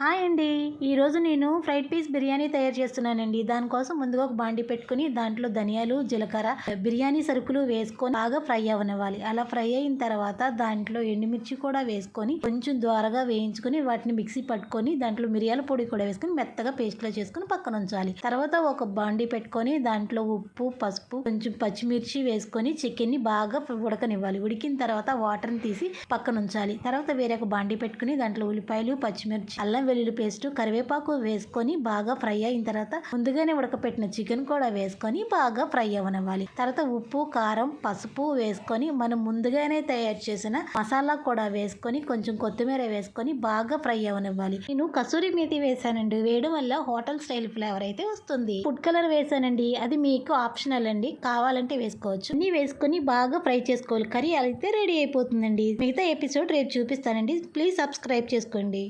Hi అండి. ఈరోజు నేను ఫ్రైడ్ పీస్ బిర్యానీ తయారు చేస్తున్నానండి. దానికోసం ముందుగా ఒక బాండీ పెట్టుకొని దాంట్లో ధనియాలు, జీలకర్ర, బిర్యానీ సరుకులు వేసుకొని బాగా ఫ్రై అవ్వనివ్వాలి. అలా ఫ్రై అయిన తర్వాత దాంట్లో ఎండుమిర్చి కూడా వేసుకొని కొంచెం ద్వారగా వేయించుకొని వాటిని మిక్సీ పట్టుకొని దాంట్లో మిరియాల పొడి కూడా వేసుకొని మెత్తగా పేస్ట్‌లా చేసుకొని పక్కన ఉంచాలి. తర్వాత ఒక బాండీ పెట్టుకొని దాంట్లో ఉప్పు, పసుపు, కొంచెం పచ్చిమిర్చి వేసుకొని చికెన్‌ని బాగా ఉడకనివ్వాలి. ఉడికిన తర్వాత వాటర్‌ని తీసి పక్కన ఉంచాలి. తర్వాత వేరే ఒక బాండీ పెట్టుకొని దాంట్లో ఉల్లిపాయలు, పచ్చిమిర్చి, అల్లం వెల్లుల్లి పేస్ట్, కరివేపాకు వేసుకొని బాగా ఫ్రై అయిన తర్వాత ముందుగానే ఉడకపెట్టిన చికెన్ కూడా వేసుకొని బాగా ఫ్రై అవ్వనివ్వాలి. తర్వాత ఉప్పు, కారం, పసుపు వేసుకొని మనం ముందుగానే తయారు చేసిన మసాలా కూడా వేసుకొని కొంచెం కొత్తిమీర వేసుకొని బాగా ఫ్రై అవ్వనివ్వాలి. నేను కసూరి మేతి వేసానండి. వేయడం వల్ల హోటల్ స్టైల్ ఫ్లేవర్ అయితే వస్తుంది. ఫుడ్ కలర్ వేసానండి. అది మీకు ఆప్షనల్ అండి. కావాలంటే వేసుకోవచ్చు. అన్ని వేసుకొని బాగా ఫ్రై చేసుకోవాలి. కర్రీ అయితే రెడీ అయిపోతుందండి. మిగతా ఎపిసోడ్ రేపు చూపిస్తానండి. ప్లీజ్ సబ్స్క్రైబ్ చేసుకోండి.